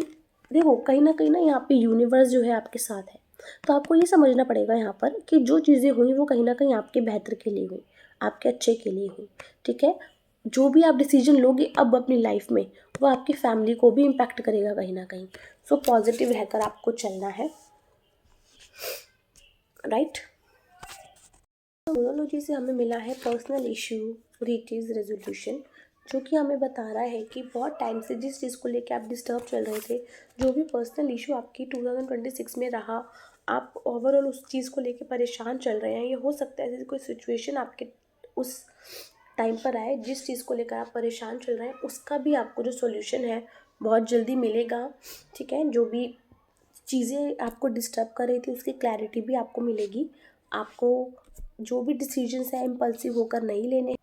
देखो कहीं ना यहाँ पे यूनिवर्स जो है आपके साथ है। तो आपको ये समझना पड़ेगा यहाँ पर कि जो चीज़ें हुई वो कहीं ना कहीं आपके बेहतर के लिए हुई, आपके अच्छे के लिए हुई। ठीक है, जो भी आप डिसीजन लोगे अब अपनी लाइफ में वो आपकी फैमिली को भी इम्पैक्ट करेगा कहीं ना कहीं। सो पॉजिटिव रहकर आपको चलना है। राइट, न्यूमरोलॉजी से हमें मिला है पर्सनल इशू रीटीज रेजोल्यूशन, जो कि हमें बता रहा है कि बहुत टाइम से जिस चीज़ को लेकर आप डिस्टर्ब चल रहे थे, जो भी पर्सनल इशू आपकी 2026 में रहा, आप ओवरऑल उस चीज़ को लेकर परेशान चल रहे हैं। ये हो सकता है ऐसी कोई सिचुएशन आपके उस टाइम पर आए जिस चीज़ को लेकर आप परेशान चल रहे हैं, उसका भी आपको जो सॉल्यूशन है बहुत जल्दी मिलेगा। ठीक है, जो भी चीज़ें आपको डिस्टर्ब कर रही थी उसकी क्लैरिटी भी आपको मिलेगी। आपको जो भी डिसीजंस है इम्पल्सिव होकर नहीं लेने,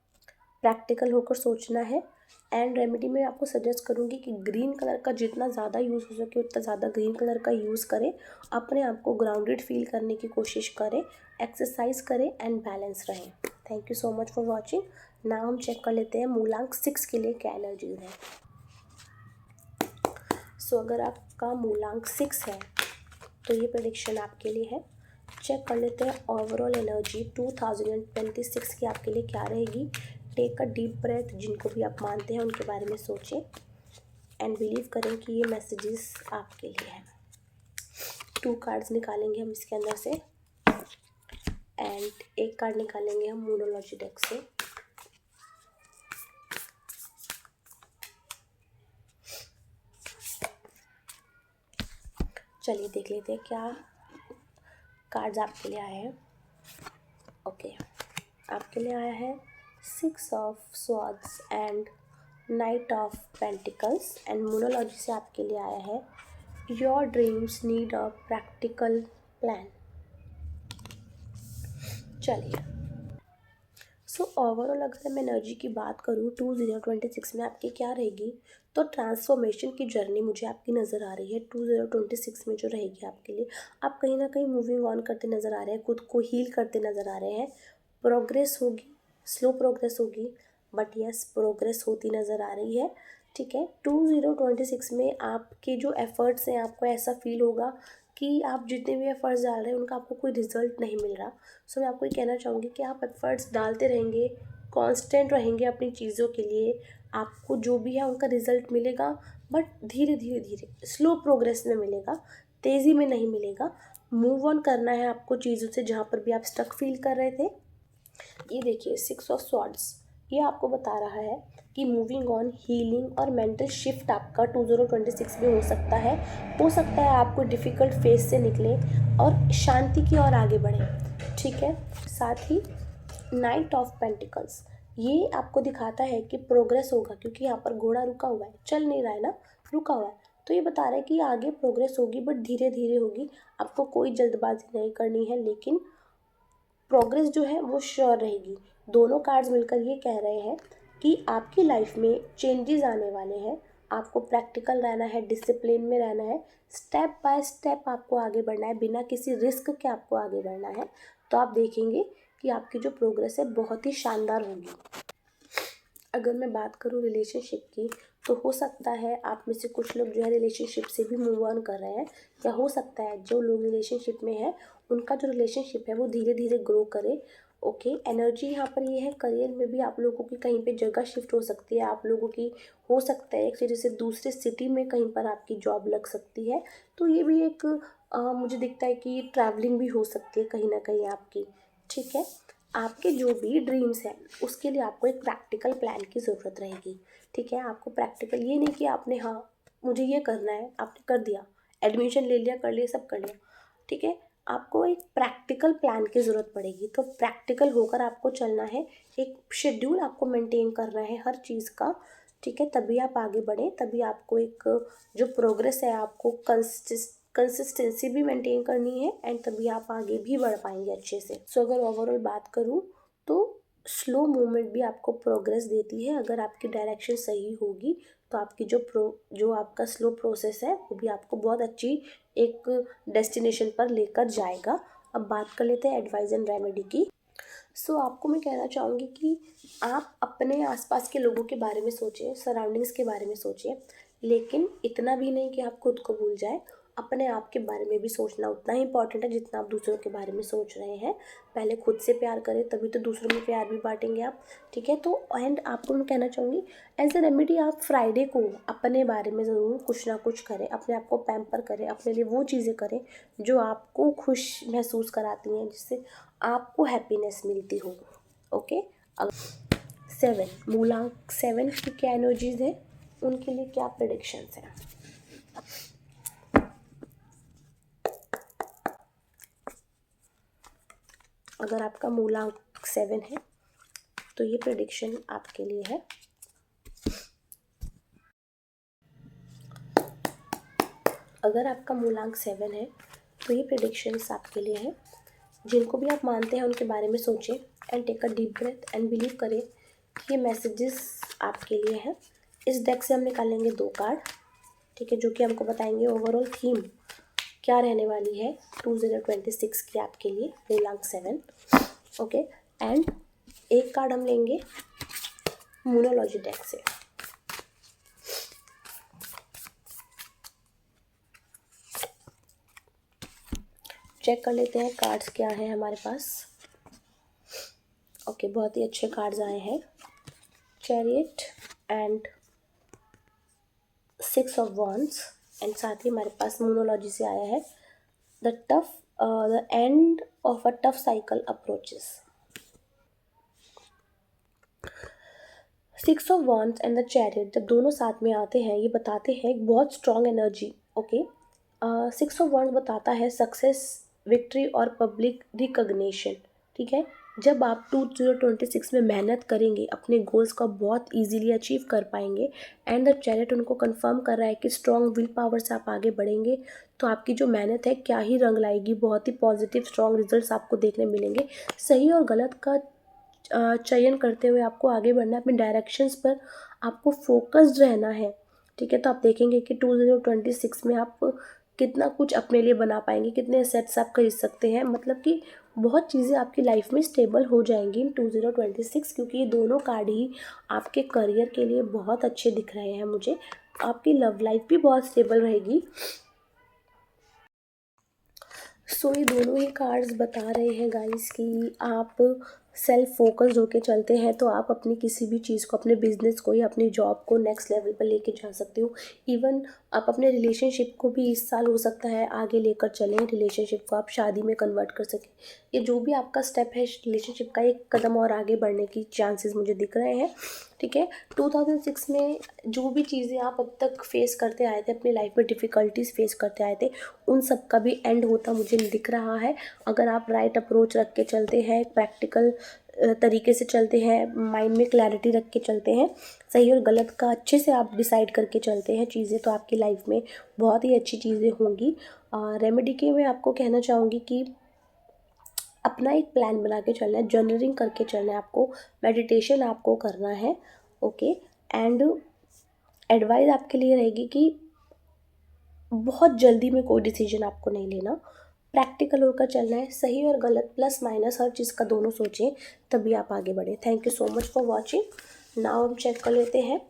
प्रैक्टिकल होकर सोचना है। एंड रेमेडी में आपको सजेस्ट करूँगी कि ग्रीन कलर का जितना ज़्यादा यूज़ हो सके उतना ज़्यादा ग्रीन कलर का यूज़ करें। अपने आप को ग्राउंडेड फील करने की कोशिश करें, एक्सरसाइज करें एंड बैलेंस रहें। Thank you so much for watching. Now हम चेक कर लेते हैं मूलांक 6 के लिए क्या एनर्जीज है। सो अगर आपका मूलांक 6 है तो ये प्रेडिक्शन आपके लिए है। चेक कर लेते हैं ओवरऑल एनर्जी 2026 की आपके लिए क्या रहेगी। टेक अ डीप ब्रेथ, जिनको भी आप मानते हैं उनके बारे में सोचें एंड बिलीव करें कि ये मैसेजेस आपके लिए हैं। 2 कार्ड्स निकालेंगे हम इसके अंदर से एंड एक कार्ड निकालेंगे हम न्यूमरोलॉजी डेक से। चलिए देख लेते हैं क्या कार्ड्स आपके लिए आए हैं। ओके, आपके लिए आया है 6 of swords and night of pentacles. And numerology से आपके लिए आया है your dreams need a practical plan. चलिए, सो ओवरऑल अगर मैं एनर्जी की बात करूँ 2026 में आपकी क्या रहेगी, तो ट्रांसफॉर्मेशन की जर्नी मुझे आपकी नज़र आ रही है 2026 में जो रहेगी आपके लिए। आप कहीं ना कहीं मूविंग ऑन करते नज़र आ रहे हैं, खुद को हील करते नज़र आ रहे हैं। प्रोग्रेस होगी, स्लो प्रोग्रेस होगी, बट यस प्रोग्रेस होती नज़र आ रही है। ठीक है। 2026 में आपके जो एफ़र्ट्स हैं, आपको ऐसा फील होगा कि आप जितने भी एफ़र्ट्स डाल रहे हैं उनका आपको कोई रिज़ल्ट नहीं मिल रहा। सो मैं आपको ये कहना चाहूँगी कि आप एफ़र्ट्स डालते रहेंगे, कांस्टेंट रहेंगे अपनी चीज़ों के लिए, आपको जो भी है उनका रिज़ल्ट मिलेगा, बट धीरे धीरे धीरे स्लो प्रोग्रेस में मिलेगा, तेज़ी में नहीं मिलेगा। मूव ऑन करना है आपको चीज़ों से जहाँ पर भी आप स्टक फील कर रहे थे। ये देखिए 6 ऑफ स्वॉर्ड्स, ये आपको बता रहा है कि मूविंग ऑन, हीलिंग और मेंटल शिफ्ट आपका 2026 में हो सकता है आपको डिफ़िकल्ट फेज से निकले और शांति की ओर आगे बढ़ें, ठीक है। साथ ही नाइट ऑफ पेंटिकल्स, ये आपको दिखाता है कि प्रोग्रेस होगा, क्योंकि यहाँ पर घोड़ा रुका हुआ है, चल नहीं रहा है ना, रुका हुआ है, तो ये बता रहा है कि आगे प्रोग्रेस होगी, बट धीरे धीरे होगी। आपको कोई जल्दबाजी नहीं करनी है, लेकिन प्रोग्रेस जो है वो श्योर रहेगी। दोनों कार्ड्स मिलकर ये कह रहे हैं कि आपकी लाइफ में चेंजेस आने वाले हैं, आपको प्रैक्टिकल रहना है, डिसिप्लिन में रहना है, स्टेप बाय स्टेप आपको आगे बढ़ना है, बिना किसी रिस्क के आपको आगे बढ़ना है। तो आप देखेंगे कि आपकी जो प्रोग्रेस है बहुत ही शानदार होगी। अगर मैं बात करूँ रिलेशनशिप की, तो हो सकता है आप में से कुछ लोग जो है रिलेशनशिप से भी मूव ऑन कर रहे हैं, या हो सकता है जो लोग रिलेशनशिप में हैं उनका जो रिलेशनशिप है वो धीरे धीरे ग्रो करे। ओके, एनर्जी यहाँ पर ये है, करियर में भी आप लोगों की कहीं पे जगह शिफ्ट हो सकती है, आप लोगों की हो सकता है एक सिटी से दूसरे सिटी में कहीं पर आपकी जॉब लग सकती है। तो ये भी एक मुझे दिखता है कि ट्रैवलिंग भी हो सकती है कहीं ना कहीं आपकी, ठीक है। आपके जो भी ड्रीम्स हैं उसके लिए आपको एक प्रैक्टिकल प्लान की ज़रूरत रहेगी, ठीक है। आपको प्रैक्टिकल, ये नहीं कि आपने हाँ मुझे ये करना है, आपने कर दिया, एडमिशन ले लिया, कर लिया, सब कर लिया, ठीक है। आपको एक प्रैक्टिकल प्लान की ज़रूरत पड़ेगी, तो प्रैक्टिकल होकर आपको चलना है, एक शेड्यूल आपको मेंटेन करना है हर चीज़ का, ठीक है। तभी आप आगे बढ़ें, तभी आपको एक जो प्रोग्रेस है आपको कंसिस्टेंसी भी मेंटेन करनी है, एंड तभी आप आगे भी बढ़ पाएंगे अच्छे से। सो अगर ओवरऑल बात करूँ तो स्लो मूवमेंट भी आपको प्रोग्रेस देती है। अगर आपकी डायरेक्शन सही होगी तो आपकी जो आपका स्लो प्रोसेस है वो भी आपको बहुत अच्छी एक डेस्टिनेशन पर लेकर जाएगा। अब बात कर लेते हैं एडवाइस एंड रेमेडी की। सो आपको मैं कहना चाहूँगी कि आप अपने आसपास के लोगों के बारे में सोचें, सराउंडिंग्स के बारे में सोचें, लेकिन इतना भी नहीं कि आप खुद को भूल जाएं। अपने आप के बारे में भी सोचना उतना ही इंपॉर्टेंट है जितना आप दूसरों के बारे में सोच रहे हैं। पहले खुद से प्यार करें, तभी तो दूसरों में प्यार भी बांटेंगे आप, ठीक है। तो एंड आपको मैं कहना चाहूँगी एज ए रेमेडी, आप फ्राइडे को अपने बारे में ज़रूर कुछ ना कुछ करें, अपने आप को पैम्पर करें, अपने लिए वो चीज़ें करें जो आपको खुश महसूस कराती हैं, जिससे आपको हैप्पीनेस मिलती हो। ओके। 7 मूलांक 7 की क्या एनर्जीज है, उनके लिए क्या प्रेडिक्शंस हैं। अगर आपका मूलांक 7 है तो ये प्रेडिक्शन आपके लिए है। अगर आपका मूलांक 7 है तो ये प्रेडिक्शंस आपके लिए है। जिनको भी आप मानते हैं उनके बारे में सोचें, and take a deep breath and believe करें कि ये मैसेजेस आपके लिए हैं। इस डेक से हम निकालेंगे 2 कार्ड, ठीक है, जो कि हमको बताएंगे ओवरऑल थीम क्या रहने वाली है 2026 की आपके लिए, मूलांक 7। ओके, एंड एक कार्ड हम लेंगे मूनोलॉजी डेक से। चेक कर लेते हैं कार्ड्स क्या हैं हमारे पास। ओके, बहुत ही अच्छे कार्ड्स आए हैं, chariot and 6 of wands, and साथ ही हमारे पास मूनोलॉजी से आया है the end of a tough cycle approaches. 6 of wands and the chariot जब दोनों साथ में आते हैं, ये बताते हैं एक बहुत strong energy. Okay, 6 of wands बताता है सक्सेस, विक्ट्री और पब्लिक रिकग्निशन, ठीक है। जब आप 2026 में मेहनत करेंगे, अपने गोल्स को बहुत इजीली अचीव कर पाएंगे, एंड द चैरियट उनको कंफर्म कर रहा है कि स्ट्रॉन्ग विल पावर से आप आगे बढ़ेंगे, तो आपकी जो मेहनत है क्या ही रंग लाएगी, बहुत ही पॉजिटिव स्ट्रॉन्ग रिजल्ट्स आपको देखने मिलेंगे। सही और गलत का चयन करते हुए आपको आगे बढ़ना है, अपने डायरेक्शंस पर आपको फोकस्ड रहना है, ठीक है। तो आप देखेंगे कि 2026 में आप कितना कुछ अपने लिए बना पाएंगे, कितने एसेट्स आप खरीद सकते हैं, मतलब कि बहुत चीज़ें आपकी लाइफ में स्टेबल हो जाएंगी इन 2026, क्योंकि ये दोनों कार्ड ही आपके करियर के लिए बहुत अच्छे दिख रहे हैं मुझे। आपकी लव लाइफ भी बहुत स्टेबल रहेगी। सो ये दोनों ही कार्ड्स बता रहे हैं गाइस कि आप सेल्फ फोकस्ड होके चलते हैं तो आप अपनी किसी भी चीज़ को, अपने बिजनेस को या अपनी जॉब को नेक्स्ट लेवल पर लेके जा सकते हो। इवन आप अपने रिलेशनशिप को भी इस साल हो सकता है आगे लेकर चलें, रिलेशनशिप को आप शादी में कन्वर्ट कर सकें। ये जो भी आपका स्टेप है रिलेशनशिप का, एक कदम और आगे बढ़ने की चांसेस मुझे दिख रहे हैं। ठीक है, 2006 में जो भी चीज़ें आप अब तक फेस करते आए थे अपनी लाइफ में, डिफ़िकल्टीज फेस करते आए थे, उन सब का भी एंड होता मुझे दिख रहा है। अगर आप राइट अप्रोच रख के चलते हैं, प्रैक्टिकल तरीके से चलते हैं, माइंड में क्लैरिटी रख के चलते हैं, सही और गलत का अच्छे से आप डिसाइड करके चलते हैं चीज़ें, तो आपकी लाइफ में बहुत ही अच्छी चीज़ें होंगी। रेमेडी के मैं आपको कहना चाहूँगी कि अपना एक प्लान बना के चलना है, जर्नलिंग करके चलना है आपको, मेडिटेशन आपको करना है। ओके, एंड एडवाइस आपके लिए रहेगी कि बहुत जल्दी में कोई डिसीजन आपको नहीं लेना, प्रैक्टिकल होकर चलना है, सही और गलत प्लस माइनस हर चीज़ का दोनों सोचें, तभी आप आगे बढ़ें। Thank you so much for watching. Now हम चेक कर लेते हैं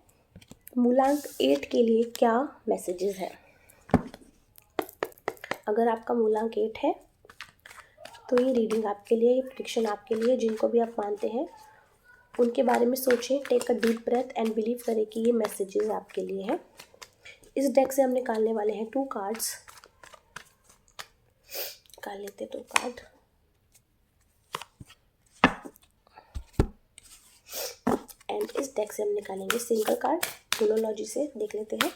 मूलांक 8 के लिए क्या मैसेजेस है। अगर आपका मूलांक 8 है तो ये रीडिंग आपके लिए, ये प्रेडिक्शन आपके लिए, जिनको भी आप मानते हैं उनके बारे में सोचें, take a deep breath and believe करें कि ये मैसेजेस आपके लिए हैं। इस डेक से हम निकालने वाले हैं 2 कार्ड्स। निकाल लेते 2 कार्ड। एंड इस डेक से हम निकालेंगे सिंगल कार्ड। न्यूमरोलॉजी से देख लेते हैं।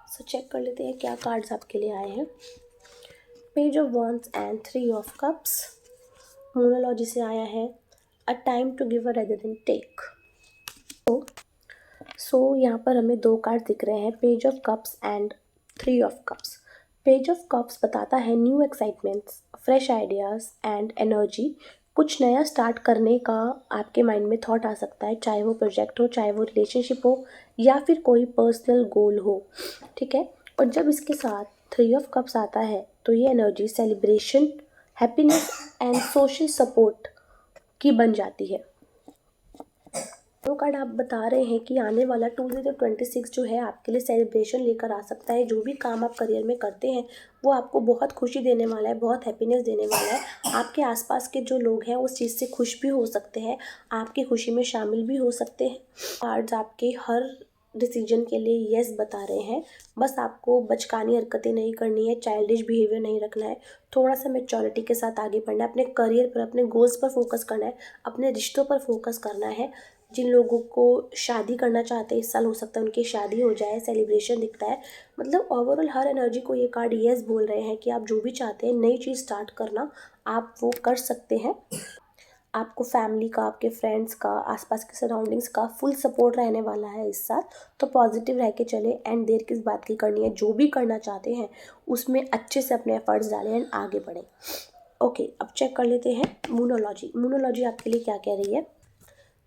सो चेक कर लेते हैं क्या कार्ड्स आपके लिए आए हैं। Page of wands and 3 of cups. Numerology से आया है a time to give rather than take. So यहाँ पर हमें 2 कार्ड दिख रहे हैं, page of cups and 3 of cups. Page of cups बताता है new excitements, fresh ideas and energy. कुछ नया स्टार्ट करने का आपके माइंड में थॉट आ सकता है, चाहे वो प्रोजेक्ट हो, चाहे वो रिलेशनशिप हो, या फिर कोई पर्सनल गोल हो। ठीक है, और जब इसके साथ 3 ऑफ कप्स आता है तो ये energy celebration, happiness and social support की बन जाती है। वो कार्ड आप बता रहे हैं कि आने वाला 2026 जो है आपके लिए सेलिब्रेशन लेकर आ सकता है। जो भी काम आप करियर में करते हैं वो आपको बहुत खुशी देने वाला है, बहुत हैप्पीनेस देने वाला है। आपके आसपास के जो लोग हैं उस चीज़ से खुश भी हो सकते हैं, आपकी खुशी में शामिल भी हो सकते हैं। कार्ड्स आपके हर डिसीजन के लिए यस बता रहे हैं। बस आपको बचकानी हरकतें नहीं करनी है, चाइल्डिश बिहेवियर नहीं रखना है, थोड़ा सा मैच्योरिटी के साथ आगे बढ़ना है, अपने करियर पर, अपने गोल्स पर फोकस करना है, अपने रिश्तों पर फोकस करना है। जिन लोगों को शादी करना चाहते हैं इस साल हो सकता है उनकी शादी हो जाए, सेलिब्रेशन दिखता है। मतलब ओवरऑल हर एनर्जी को ये कार्ड यस बोल रहे हैं कि आप जो भी चाहते हैं नई चीज़ स्टार्ट करना, आप वो कर सकते हैं। आपको फैमिली का, आपके फ्रेंड्स का, आसपास के सराउंडिंग्स का फुल सपोर्ट रहने वाला है इस साल। तो पॉजिटिव रह के चले एंड देर किस बात की करनी है, जो भी करना चाहते हैं उसमें अच्छे से अपने एफर्ट्स डालें एंड आगे बढ़ें। ओके, अब चेक कर लेते हैं मूनोलॉजी। मूनोलॉजी आपके लिए क्या कह रही है।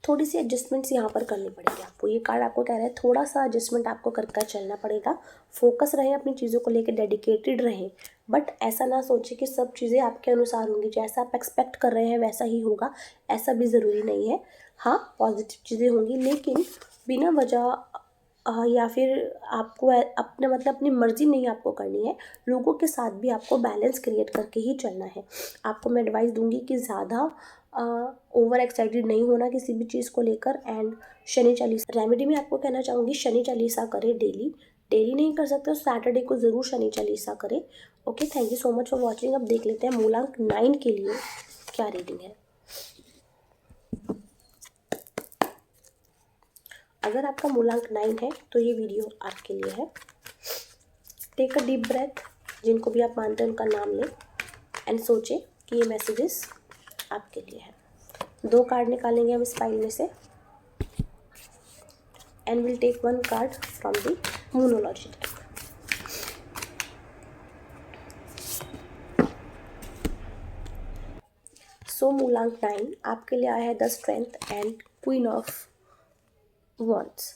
थोड़ी सी एडजस्टमेंट्स यहाँ पर करनी पड़ेगी आपको। ये कार्ड आपको कह रहा है थोड़ा सा एडजस्टमेंट आपको कर कर चलना पड़ेगा। फोकस रहें, अपनी चीज़ों को लेकर डेडिकेटेड रहें, बट ऐसा ना सोचें कि सब चीज़ें आपके अनुसार होंगी, जैसा आप एक्सपेक्ट कर रहे हैं वैसा ही होगा, ऐसा भी ज़रूरी नहीं है। हाँ, पॉजिटिव चीज़ें होंगी, लेकिन बिना वजह या फिर आपको अपने मतलब अपनी मर्ज़ी नहीं आपको करनी है, लोगों के साथ भी आपको बैलेंस क्रिएट करके ही चलना है। आपको मैं एडवाइस दूंगी कि ज़्यादा ओवर एक्साइटेड नहीं होना किसी भी चीज़ को लेकर। एंड शनि चालीसा रेमेडी में आपको कहना चाहूँगी, शनि चालीसा करें डेली। डेली नहीं कर सकते तो सैटरडे को ज़रूर शनि चालीसा करें। Okay, thank you so much for watching. अब देख लेते हैं मूलांक 9 के लिए क्या रीडिंग है। अगर आपका मूलांक 9 है तो ये वीडियो आपके लिए है। टेक अ डीप ब्रेथ, जिनको भी आप मानते हैं उनका नाम लें एंड सोचें कि ये मैसेजेस आपके लिए है। 2 कार्ड निकालेंगे हम इस फाइल में से and will take 1 card from the Moonology deck. So मूलांक 9 आपके लिए आया है the strength and queen of wands.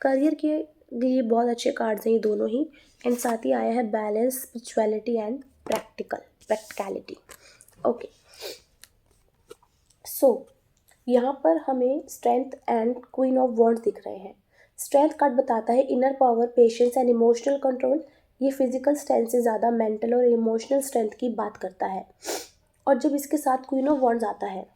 Career के लिए बहुत अच्छे कार्ड्स हैं ये दोनों ही। एंड साथ ही आया है balance, spirituality and practicality. Okay, so यहाँ पर हमें strength and queen of wands दिख रहे हैं। स्ट्रेंथ कार्ड बताता है inner power, patience and emotional control. ये फिजिकल स्ट्रेंथ से ज़्यादा मेंटल और इमोशनल स्ट्रेंथ की बात करता है। और जब इसके साथ क्वीन ऑफ वॉन्ड्स आता है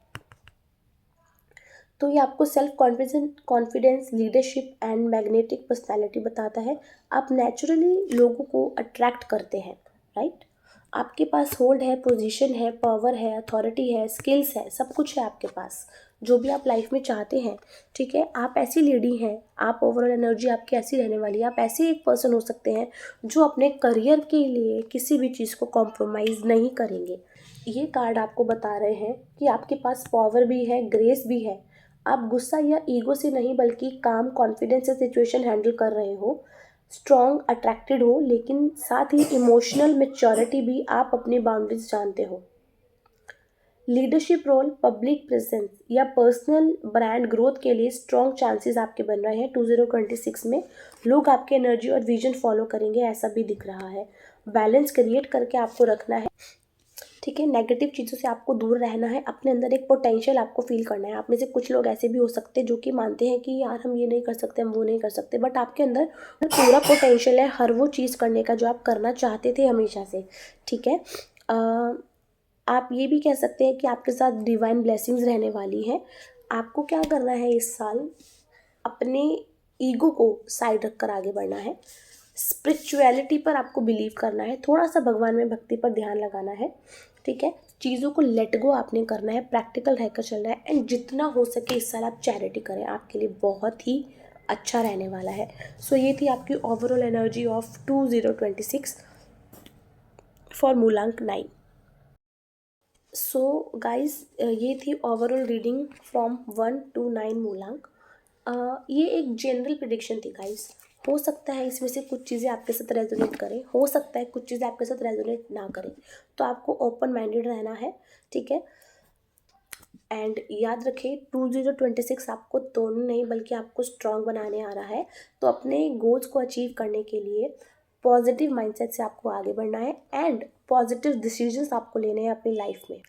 तो ये आपको self confidence, leadership and magnetic personality बताता है। आप नेचुरली लोगों को अट्रैक्ट करते हैं, राइट। आपके पास होल्ड है, पोजीशन है, पावर है, अथॉरिटी है, स्किल्स है, सब कुछ है आपके पास, जो भी आप लाइफ में चाहते हैं, ठीक है। आप ऐसी लेडी हैं, आप ओवरऑल एनर्जी आपकी ऐसी रहने वाली है। आप ऐसे एक पर्सन हो सकते हैं जो अपने करियर के लिए किसी भी चीज़ को कॉम्प्रोमाइज़ नहीं करेंगे। ये कार्ड आपको बता रहे हैं कि आपके पास पावर भी है, ग्रेस भी है। आप गुस्सा या ईगो से नहीं बल्कि काम, कॉन्फिडेंस से सिचुएशन हैंडल कर रहे हो। स्ट्रॉन्ग, अट्रैक्टेड हो, लेकिन साथ ही इमोशनल मैच्योरिटी भी, आप अपनी बाउंड्रीज जानते हो। लीडरशिप रोल, पब्लिक प्रेजेंस या पर्सनल ब्रांड ग्रोथ के लिए स्ट्रॉन्ग चांसेस आपके बन रहे हैं 2026 में। लोग आपके एनर्जी और विजन फॉलो करेंगे, ऐसा भी दिख रहा है। बैलेंस क्रिएट करके आपको रखना है, ठीक है। नेगेटिव चीज़ों से आपको दूर रहना है। अपने अंदर एक पोटेंशियल आपको फील करना है। आप में से कुछ लोग ऐसे भी हो सकते हैं जो कि मानते हैं कि यार हम ये नहीं कर सकते, हम वो नहीं कर सकते, बट आपके अंदर पूरा पोटेंशियल है हर वो चीज़ करने का जो आप करना चाहते थे हमेशा से, ठीक है। आप ये भी कह सकते हैं कि आपके साथ डिवाइन ब्लेसिंग्स रहने वाली हैं। आपको क्या करना है इस साल, अपने ईगो को साइड रखकर आगे बढ़ना है। स्पिरिचुअलिटी पर आपको बिलीव करना है, थोड़ा सा भगवान में भक्ति पर ध्यान लगाना है, ठीक है। चीज़ों को लेट गो आपने करना है, प्रैक्टिकल रहकर चलना है। एंड जितना हो सके इस साल आप चैरिटी करें, आपके लिए बहुत ही अच्छा रहने वाला है। सो ये थी आपकी ओवरऑल एनर्जी ऑफ 2026 फॉर मूलांक 9। सो गाइज, ये थी ओवरऑल रीडिंग फ्रॉम 1 to 9 मूलांक। ये एक जनरल प्रिडिक्शन थी गाइज। हो सकता है इसमें से कुछ चीज़ें आपके साथ रेजोनेट करें, हो सकता है कुछ चीज़ें आपके साथ रेजोनेट ना करें, तो आपको ओपन माइंडेड रहना है, ठीक है। एंड याद रखें 2026 आपको तोड़ने नहीं बल्कि आपको स्ट्रांग बनाने आ रहा है। तो अपने गोल्स को अचीव करने के लिए पॉजिटिव माइंडसेट से आपको आगे बढ़ना है एंड पॉजिटिव डिसीजंस आपको लेने हैं अपनी लाइफ में।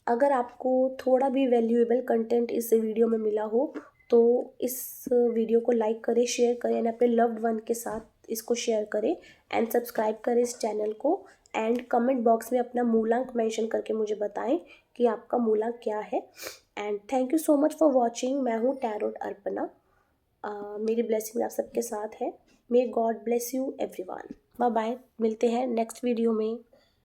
अगर आपको थोड़ा भी वैल्यूएबल कंटेंट इस वीडियो में मिला हो तो इस वीडियो को लाइक करें, शेयर करें एंड अपने लव्ड वन के साथ इसको शेयर करें एंड सब्सक्राइब करें इस चैनल को। एंड कमेंट बॉक्स में अपना मूलांक मेंशन करके मुझे बताएं कि आपका मूलांक क्या है। And thank you so much for watching. मैं हूँ टैरोट अर्पणा। मेरी ब्लेसिंग आप सबके साथ है। May God bless you everyone. Bye bye, मिलते हैं नेक्स्ट वीडियो में।